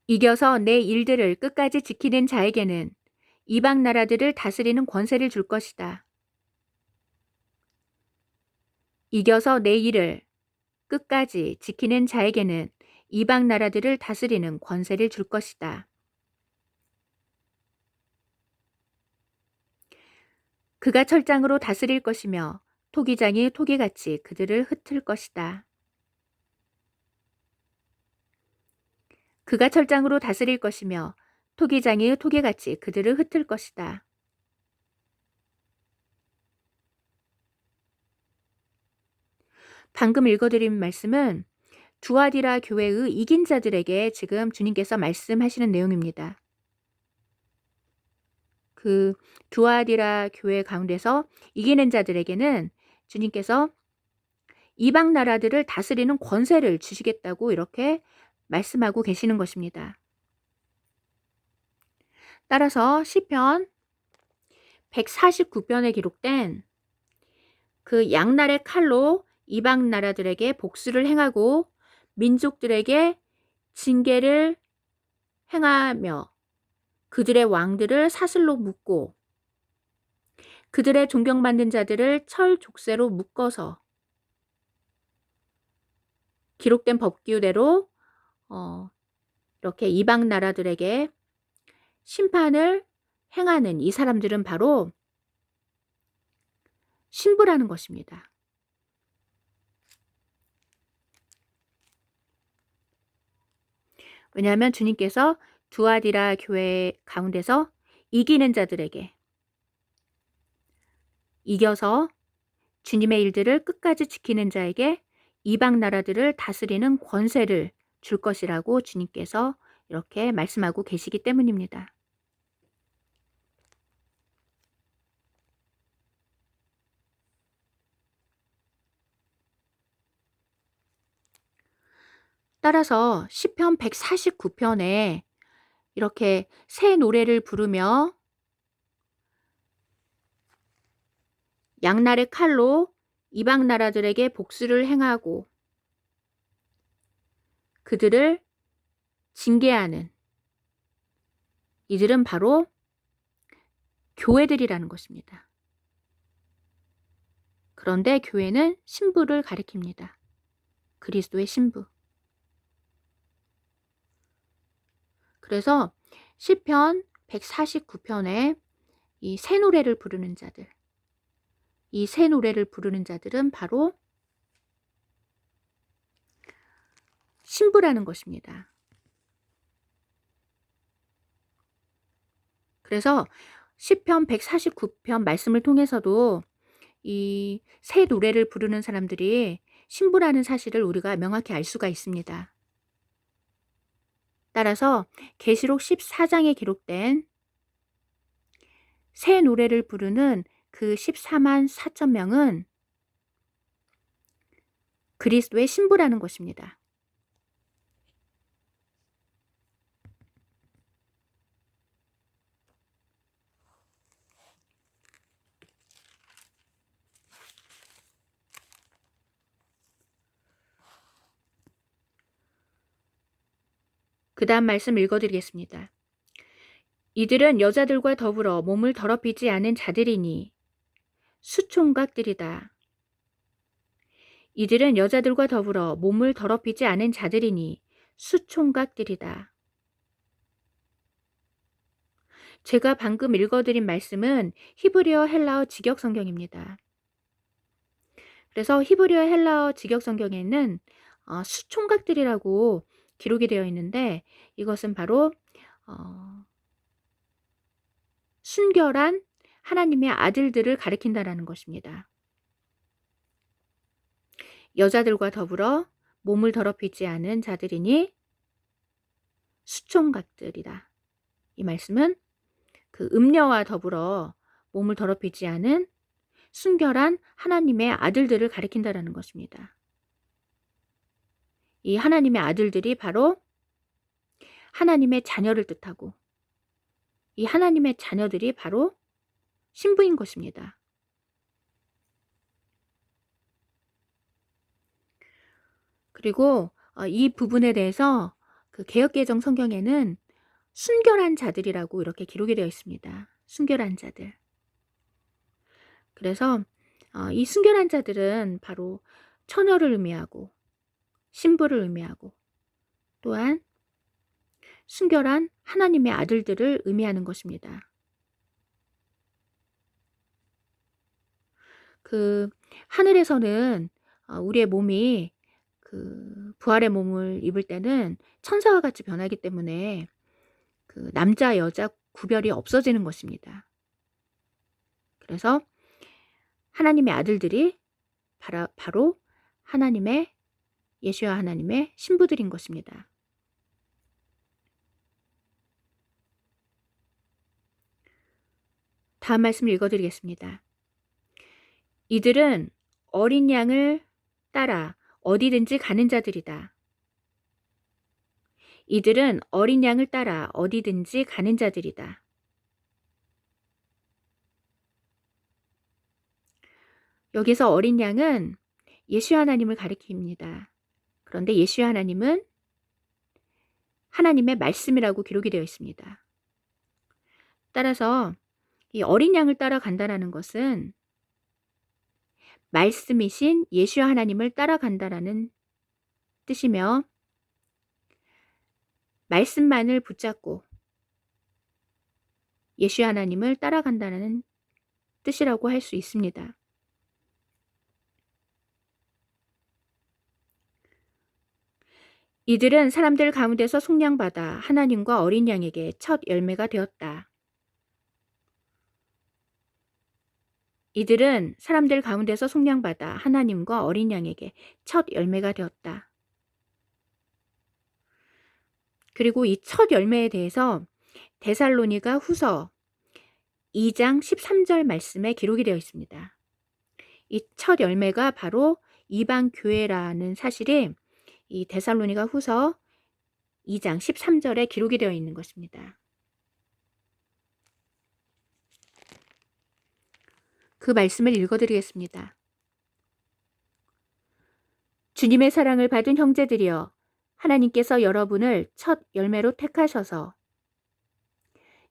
이겨서 내 일들을 끝까지 지키는 자에게는 이방 나라들을 다스리는 권세를 줄 것이다. 이겨서 내 일을 끝까지 지키는 자에게는 이방 나라들을 다스리는 권세를 줄 것이다. 그가 철장으로 다스릴 것이며 토기장이 토기같이 그들을 흩을 것이다. 그가 철장으로 다스릴 것이며 토기장이 토기같이 그들을 흩을 것이다. 방금 읽어드린 말씀은 두아디라 교회의 이긴 자들에게 지금 주님께서 말씀하시는 내용입니다. 그 두아디라 교회 가운데서 이기는 자들에게는 주님께서 이방 나라들을 다스리는 권세를 주시겠다고 이렇게 말씀하고 계시는 것입니다. 따라서 시편 149편에 기록된 그 양날의 칼로 이방 나라들에게 복수를 행하고 민족들에게 징계를 행하며 그들의 왕들을 사슬로 묶고 그들의 존경받는 자들을 철 족쇄로 묶어서 기록된 법규대로 이렇게 이방 나라들에게 심판을 행하는 이 사람들은 바로 신부라는 것입니다. 왜냐하면 주님께서 두아디라 교회 가운데서 이기는 자들에게 이겨서 주님의 일들을 끝까지 지키는 자에게 이방 나라들을 다스리는 권세를 줄 것이라고 주님께서 이렇게 말씀하고 계시기 때문입니다. 따라서 시편 149편에 이렇게 새 노래를 부르며 양날의 칼로 이방 나라들에게 복수를 행하고 그들을 징계하는 이들은 바로 교회들이라는 것입니다. 그런데 교회는 신부를 가리킵니다. 그리스도의 신부. 그래서 시편 149편에 이 새 노래를 부르는 자들, 이 새 노래를 부르는 자들은 바로 신부라는 것입니다. 그래서 시편 149편 말씀을 통해서도 이 새 노래를 부르는 사람들이 신부라는 사실을 우리가 명확히 알 수가 있습니다. 따라서 계시록 14장에 기록된 새 노래를 부르는 그 14만 4천 명은 그리스도의 신부라는 것입니다. 그 다음 말씀 읽어드리겠습니다. 이들은 여자들과 더불어 몸을 더럽히지 않은 자들이니 수총각들이다. 이들은 여자들과 더불어 몸을 더럽히지 않은 자들이니 수총각들이다. 제가 방금 읽어드린 말씀은 히브리어 헬라어 직역 성경입니다. 그래서 히브리어 헬라어 직역 성경에는 수총각들이라고 기록이 되어 있는데 이것은 바로 순결한 하나님의 아들들을 가리킨다라는 것입니다. 여자들과 더불어 몸을 더럽히지 않은 자들이니 수총각들이다. 이 말씀은 그 음녀와 더불어 몸을 더럽히지 않은 순결한 하나님의 아들들을 가리킨다라는 것입니다. 이 하나님의 아들들이 바로 하나님의 자녀를 뜻하고 이 하나님의 자녀들이 바로 신부인 것입니다. 그리고 이 부분에 대해서 그 개역개정 성경에는 순결한 자들이라고 이렇게 기록이 되어 있습니다. 순결한 자들. 그래서 이 순결한 자들은 바로 처녀를 의미하고 신부를 의미하고 또한 순결한 하나님의 아들들을 의미하는 것입니다. 그 하늘에서는 우리의 몸이 그 부활의 몸을 입을 때는 천사와 같이 변하기 때문에 그 남자 여자 구별이 없어지는 것입니다. 그래서 하나님의 아들들이 바로 하나님의 예수와 하나님의 신부들인 것입니다. 다음 말씀을 읽어드리겠습니다. 이들은 어린 양을 따라 어디든지 가는 자들이다. 이들은 어린 양을 따라 어디든지 가는 자들이다. 여기서 어린 양은 예수 하나님을 가리킵니다. 그런데 예수 하나님은 하나님의 말씀이라고 기록이 되어 있습니다. 따라서 이 어린 양을 따라간다라는 것은 말씀이신 예수 하나님을 따라간다라는 뜻이며 말씀만을 붙잡고 예수 하나님을 따라간다는 뜻이라고 할 수 있습니다. 이들은 사람들 가운데서 속량받아 하나님과 어린 양에게 첫 열매가 되었다. 이들은 사람들 가운데서 속량받아 하나님과 어린 양에게 첫 열매가 되었다. 그리고 이 첫 열매에 대해서 데살로니가 후서 2장 13절 말씀에 기록이 되어 있습니다. 이 첫 열매가 바로 이방 교회라는 사실이 이 데살로니가 후서 2장 13절에 기록이 되어 있는 것입니다. 그 말씀을 읽어드리겠습니다. 주님의 사랑을 받은 형제들이여, 하나님께서 여러분을 첫 열매로 택하셔서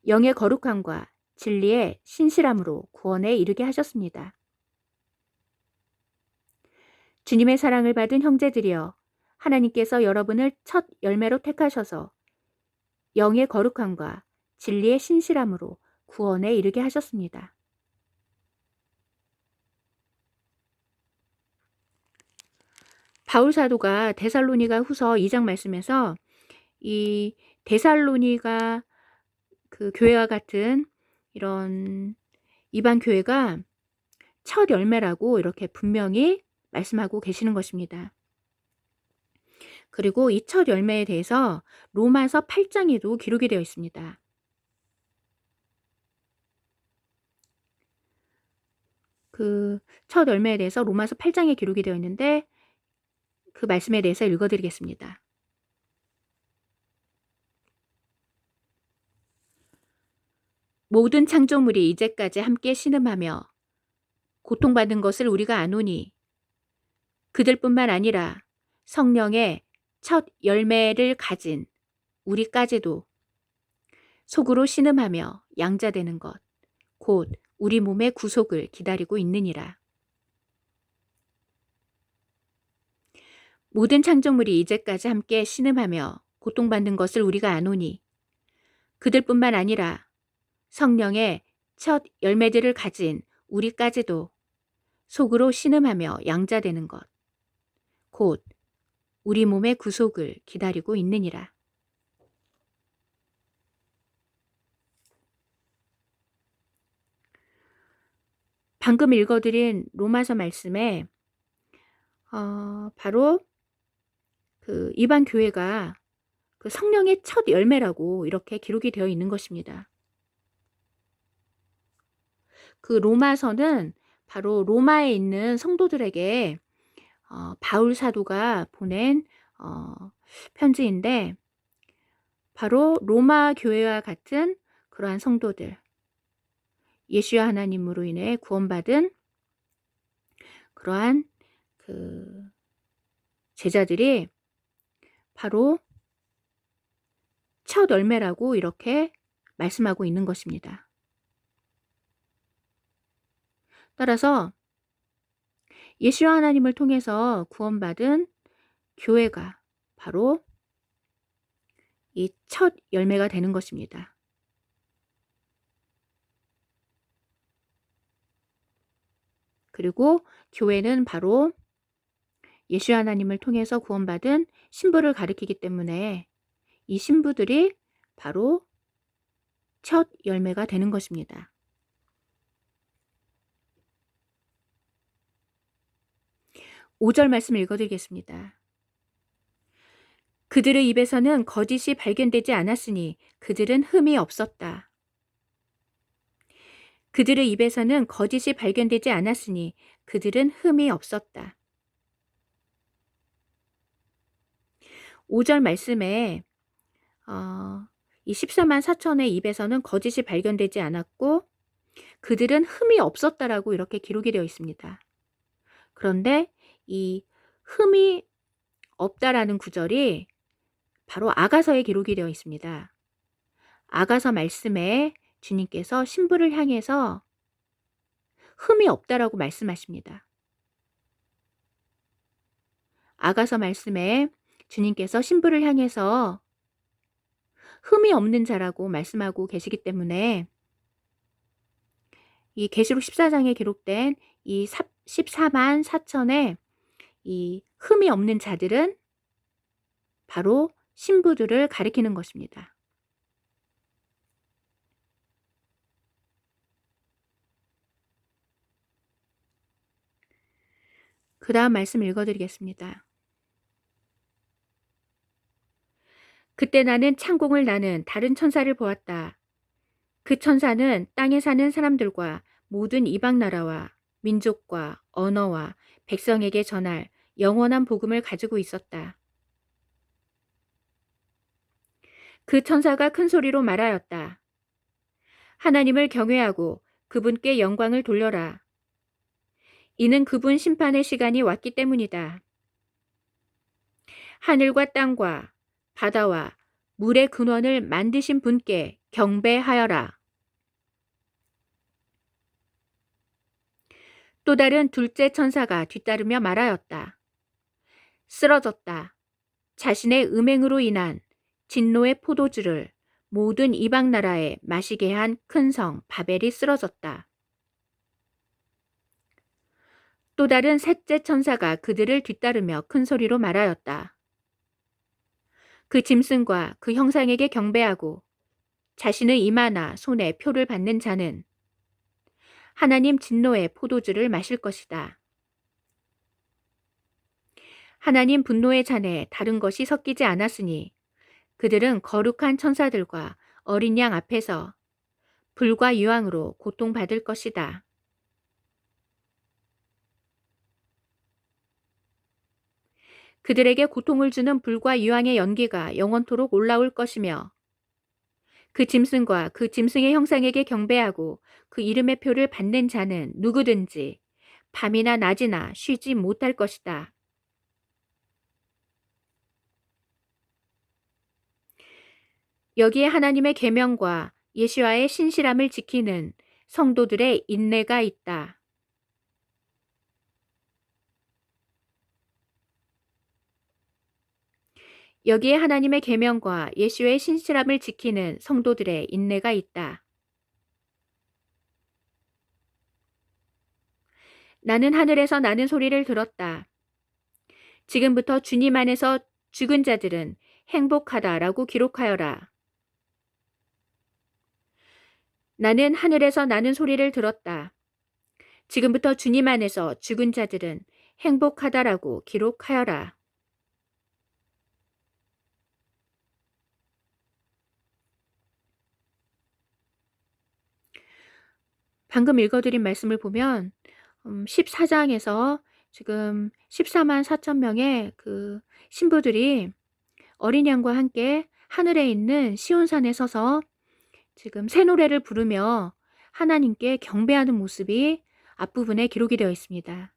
영의 거룩함과 진리의 신실함으로 구원에 이르게 하셨습니다. 주님의 사랑을 받은 형제들이여, 하나님께서 여러분을 첫 열매로 택하셔서 영의 거룩함과 진리의 신실함으로 구원에 이르게 하셨습니다. 바울 사도가 데살로니가 후서 2장 말씀에서 이 데살로니가 그 교회와 같은 이런 이방 교회가 첫 열매라고 이렇게 분명히 말씀하고 계시는 것입니다. 그리고 이 첫 열매에 대해서 로마서 8장에도 기록이 되어 있습니다. 그 첫 열매에 대해서 로마서 8장에 기록이 되어 있는데 그 말씀에 대해서 읽어드리겠습니다. 모든 창조물이 이제까지 함께 신음하며 고통받은 것을 우리가 아노니 그들뿐만 아니라 성령의 첫 열매를 가진 우리까지도 속으로 신음하며 양자되는 것, 곧 우리 몸의 구속을 기다리고 있느니라. 모든 창조물이 이제까지 함께 신음하며 고통받는 것을 우리가 아노니 그들뿐만 아니라 성령의 첫 열매들을 가진 우리까지도 속으로 신음하며 양자되는 것, 곧 우리 몸의 구속을 기다리고 있느니라. 방금 읽어드린 로마서 말씀에 바로 그 이방 교회가 그 성령의 첫 열매라고 이렇게 기록이 되어 있는 것입니다. 그 로마서는 바로 로마에 있는 성도들에게 바울 사도가 보낸 편지인데 바로 로마 교회와 같은 그러한 성도들, 예수와 하나님으로 인해 구원받은 그러한 그 제자들이 바로 첫 열매라고 이렇게 말씀하고 있는 것입니다. 따라서 예수와 하나님을 통해서 구원받은 교회가 바로 이 첫 열매가 되는 것입니다. 그리고 교회는 바로 예수 하나님을 통해서 구원받은 신부를 가리키기 때문에 이 신부들이 바로 첫 열매가 되는 것입니다. 오 절 말씀 읽어드리겠습니다. 그들의 입에서는 거짓이 발견되지 않았으니 그들은 흠이 없었다. 그들의 입에서는 거짓이 발견되지 않았으니 그들은 흠이 없었다. 5절 말씀에 이 14만 4천의 입에서는 거짓이 발견되지 않았고 그들은 흠이 없었다라고 이렇게 기록이 되어 있습니다. 그런데 이 흠이 없다라는 구절이 바로 아가서에 기록이 되어 있습니다. 아가서 말씀에 주님께서 신부를 향해서 흠이 없다라고 말씀하십니다. 아가서 말씀에 주님께서 신부를 향해서 흠이 없는 자라고 말씀하고 계시기 때문에 이 계시록 14장에 기록된 이 14만 4천의 이 흠이 없는 자들은 바로 신부들을 가리키는 것입니다. 그 다음 말씀 읽어드리겠습니다. 그때 나는 창공을 나는 다른 천사를 보았다. 그 천사는 땅에 사는 사람들과 모든 이방 나라와 민족과 언어와 백성에게 전할 영원한 복음을 가지고 있었다. 그 천사가 큰 소리로 말하였다. 하나님을 경외하고 그분께 영광을 돌려라. 이는 그분 심판의 시간이 왔기 때문이다. 하늘과 땅과 바다와 물의 근원을 만드신 분께 경배하여라. 또 다른 둘째 천사가 뒤따르며 말하였다. 쓰러졌다. 자신의 음행으로 인한 진노의 포도주를 모든 이방 나라에 마시게 한 큰 성 바벨이 쓰러졌다. 또 다른 셋째 천사가 그들을 뒤따르며 큰 소리로 말하였다. 그 짐승과 그 형상에게 경배하고 자신의 이마나 손에 표를 받는 자는 하나님 진노의 포도주를 마실 것이다. 하나님 분노의 잔에 다른 것이 섞이지 않았으니 그들은 거룩한 천사들과 어린 양 앞에서 불과 유황으로 고통받을 것이다. 그들에게 고통을 주는 불과 유황의 연기가 영원토록 올라올 것이며 그 짐승과 그 짐승의 형상에게 경배하고 그 이름의 표를 받는 자는 누구든지 밤이나 낮이나 쉬지 못할 것이다. 여기에 하나님의 계명과 예수와의 신실함을 지키는 성도들의 인내가 있다. 여기에 하나님의 계명과 예수의 신실함을 지키는 성도들의 인내가 있다. 나는 하늘에서 나는 소리를 들었다. 지금부터 주님 안에서 죽은 자들은 행복하다라고 기록하여라. 나는 하늘에서 나는 소리를 들었다. 지금부터 주님 안에서 죽은 자들은 행복하다라고 기록하여라. 방금 읽어드린 말씀을 보면 14장에서 지금 14만 4천 명의 그 신부들이 어린 양과 함께 하늘에 있는 시온산에 서서 지금 새 노래를 부르며 하나님께 경배하는 모습이 앞부분에 기록이 되어 있습니다.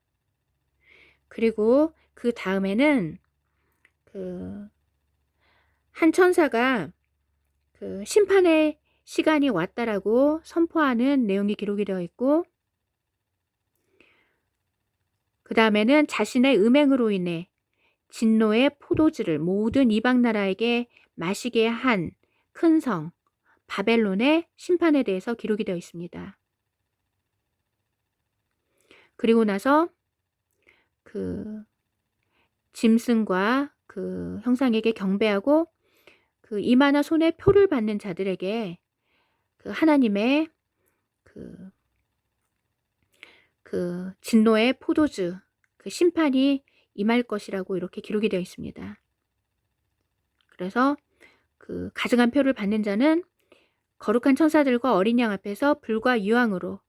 그리고 그 다음에는 그 한 천사가 그 심판의 시간이 왔다라고 선포하는 내용이 기록이 되어 있고, 그 다음에는 자신의 음행으로 인해 진노의 포도주를 모든 이방 나라에게 마시게 한 큰 성 바벨론의 심판에 대해서 기록이 되어 있습니다. 그리고 나서 그 짐승과 그 형상에게 경배하고 그 이마나 손에 표를 받는 자들에게 그 하나님의 그, 그 진노의 포도주 그 심판이 임할 것이라고 이렇게 기록이 되어 있습니다. 그래서 그 가증한 표를 받는 자는 거룩한 천사들과 어린 양 앞에서 불과 유황으로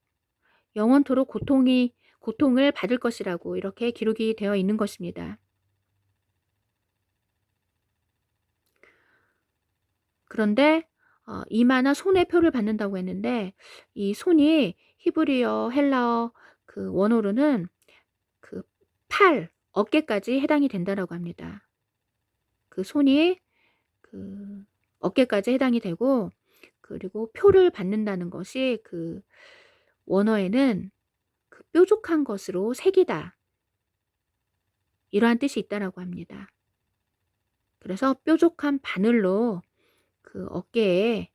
영원토록 고통을 받을 것이라고 이렇게 기록이 되어 있는 것입니다. 그런데 이마나 손의 표를 받는다고 했는데 이 손이 히브리어, 헬라어 그 원어로는 그 팔, 어깨까지 해당이 된다라고 합니다. 그 손이 그 어깨까지 해당이 되고, 그리고 표를 받는다는 것이 그 원어에는 그 뾰족한 것으로 새기다, 이러한 뜻이 있다라고 합니다. 그래서 뾰족한 바늘로 그 어깨에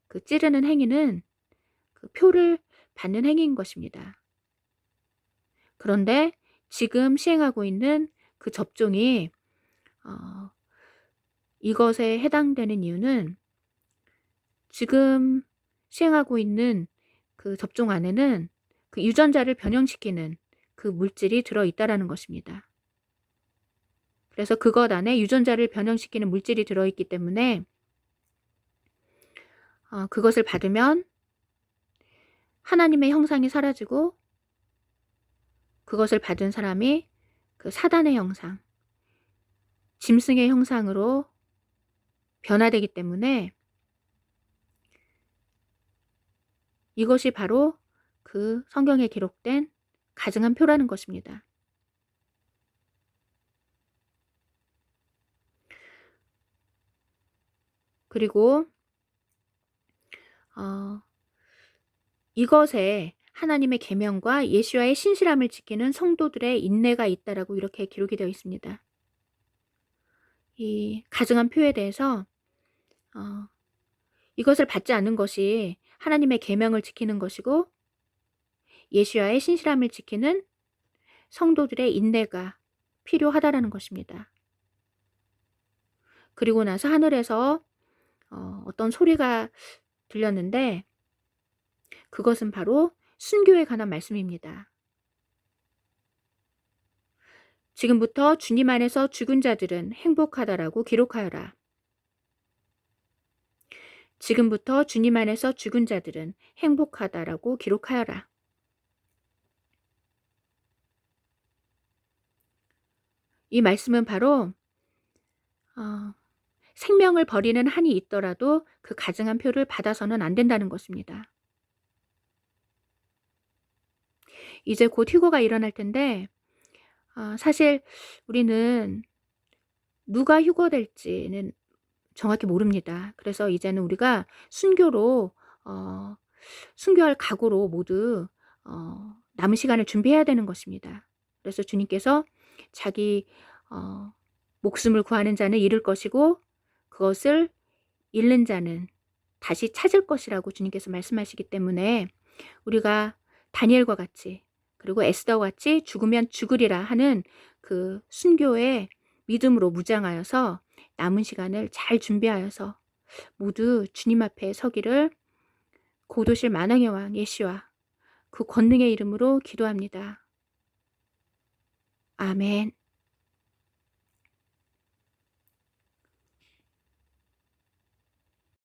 그 찌르는 행위는 그 표를 받는 행위인 것입니다. 그런데 지금 시행하고 있는 그 접종이 이것에 해당되는 이유는 지금 시행하고 있는 그 접종 안에는 그 유전자를 변형시키는 그 물질이 들어있다라는 것입니다. 그래서 그것 안에 유전자를 변형시키는 물질이 들어있기 때문에 그것을 받으면 하나님의 형상이 사라지고 그것을 받은 사람이 그 사단의 형상, 짐승의 형상으로 변화되기 때문에 이것이 바로 그 성경에 기록된 가증한 표라는 것입니다. 그리고 이것에 하나님의 계명과 예수와의 신실함을 지키는 성도들의 인내가 있다라고 이렇게 기록이 되어 있습니다. 이 가증한 표에 대해서 이것을 받지 않는 것이 하나님의 계명을 지키는 것이고 예수와의 신실함을 지키는 성도들의 인내가 필요하다라는 것입니다. 그리고 나서 하늘에서 어떤 소리가 들렸는데 그것은 바로 순교에 관한 말씀입니다. 지금부터 주님 안에서 죽은 자들은 행복하다라고 기록하여라. 지금부터 주님 안에서 죽은 자들은 행복하다라고 기록하여라. 이 말씀은 바로 생명을 버리는 한이 있더라도 그 가증한 표를 받아서는 안 된다는 것입니다. 이제 곧 휴거가 일어날 텐데 사실 우리는 누가 휴거될지는 정확히 모릅니다. 그래서 이제는 우리가 순교로 순교할 각오로 모두 남은 시간을 준비해야 되는 것입니다. 그래서 주님께서 자기 목숨을 구하는 자는 잃을 것이고 그것을 잃는 자는 다시 찾을 것이라고 주님께서 말씀하시기 때문에 우리가 다니엘과 같이 그리고 에스더와 같이 죽으면 죽으리라 하는 그 순교의 믿음으로 무장하여서 남은 시간을 잘 준비하여서 모두 주님 앞에 서기를 곧 오실 만왕의 왕 예수와 그 권능의 이름으로 기도합니다. 아멘.